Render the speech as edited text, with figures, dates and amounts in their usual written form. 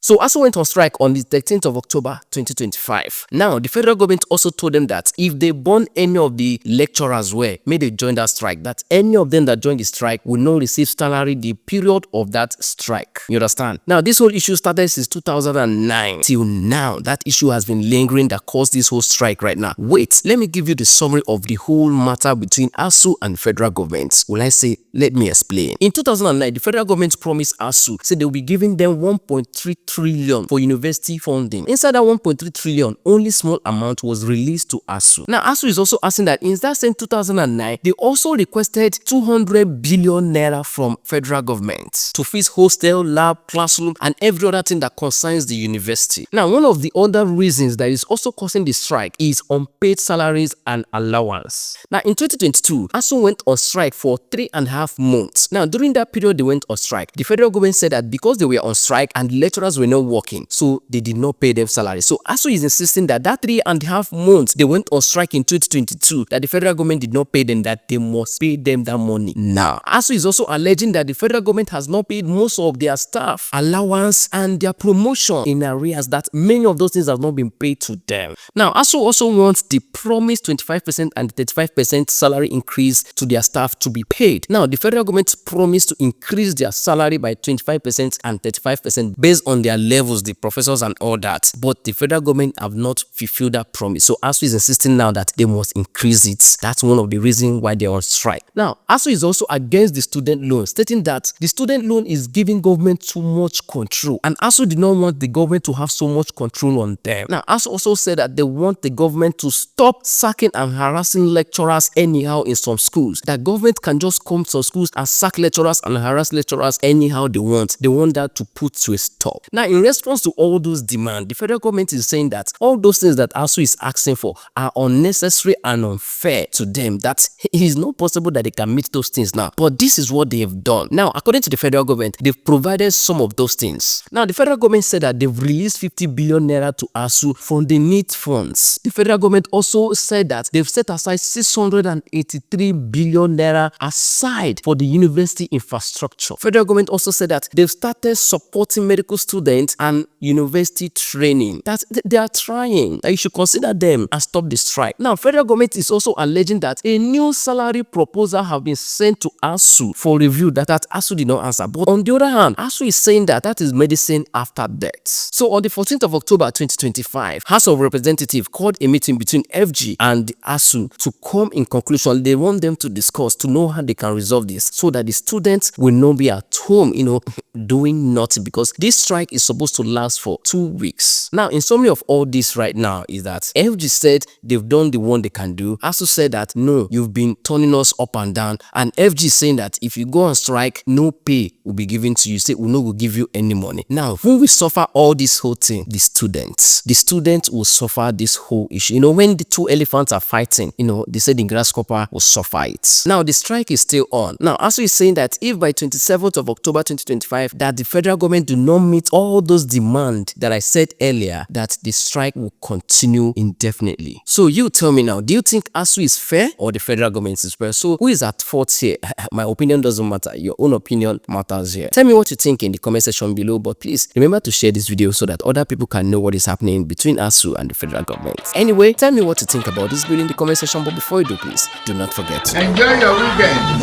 So ASUU went on strike on the 13th of October 2025. Now, the federal government also told them that if they burn any of the lecturers may they join that strike, that any of them that join the strike will not receive salary the period of that strike. You understand? Now, this whole issue started since 2009 till now. That issue has been lingering that caused this whole strike right now. Wait, let me give you the summary of the whole matter between ASUU and federal government. Will I say, let me explain. In 2009, the federal government promised ASUU, said they will be giving them 1.3 trillion for university funding. Inside that 1.3 trillion, only small amount was released to ASUU. Now, ASUU is also asking that in that same 2009, they also requested 200 billion naira from federal government to fix hostel, lab, classroom, and every other thing that concerns the university. Now, one of the other reasons that is also causing the strike is unpaid salaries and allowance. Now, in 2022, ASUU went on strike for 3.5 months. Now, during that period they went on strike, the federal government said that because they were on strike and lecturers were not working, so they did not pay them salary. So ASUU is insisting that 3.5 months they went on strike in 2022, that the federal government did not pay them, that they must pay them that money now. ASUU is also alleging that the federal government has not paid most of their staff allowance and their promotion in arrears, that many of those things have not been paid to them. Now, ASUU also wants the promised 25% and 35% salary increase to their staff to be paid. Now, the federal government promised to increase their salary by 25% and 35% based on their levels, the professors and all that, but the federal government have not fulfilled that promise. So ASUU is insisting now that they must increase it. That's one of the reasons why they're on strike. Now, ASUU is also against the student loan, stating that the student loan is giving government too much control, and ASUU did not want the government to have so much control on them. Now, ASUU also said that they want the government to stop sacking and harassing lecturers anyhow in some schools, that government can just come to schools and sack lecturers and harass lecturers anyhow they want. They want that to put to a stop. Now, in response to all those demands, the federal government is saying that all those things that ASUU is asking for are unnecessary and unfair to them, that it is not possible that they can meet those things now. But this is what they have done. Now, according to the federal government, they've provided some of those things. Now, the federal government said that they've released 50 billion naira to ASUU from the NEET funds. The federal government also said that they've set aside 683 billion naira aside for the university infrastructure. Federal government also said that they've started supporting medical students and university training, that they are trying, that you should consider them and stop the strike. Now, federal government is also alleging that a new salary proposal have been sent to ASUU for review, that ASUU did not answer. But on the other hand, ASUU is saying that that is medicine after death. So on the 14th of October 2025, House of Representatives called a meeting between FG and ASUU to come in conclusion. They want them to discuss to know how they can resolve this, so that the students will not be at home, doing nothing, because this strike is supposed to last for 2 weeks. Now, in summary of all this right now is that FG said they've done the one they can do. ASUU said that no, you've been turning us up and down, and FG is saying that if you go on strike, no pay will be given to you. Say we no will give you any money. Now, who will suffer all this whole thing? The students. The students will suffer this whole issue. When the two elephants are fighting, they say the grasshopper will suffer it. Now, the strike is still on. Now, ASUU is saying that if by 27th of October 2025 that the federal government do not meet all those demands that I said earlier, that the strike will continue indefinitely. So you tell me now, do you think ASUU is fair or the federal government is fair? So who is at fault here? My opinion doesn't matter. Your own opinion matters here. Tell me what you think in the comment section below, but please remember to share this video so that other people can know what is happening between ASUU and the federal government. Anyway, tell me what you think about this video in the comment section, but before you do, please do not forget to enjoy your weekend.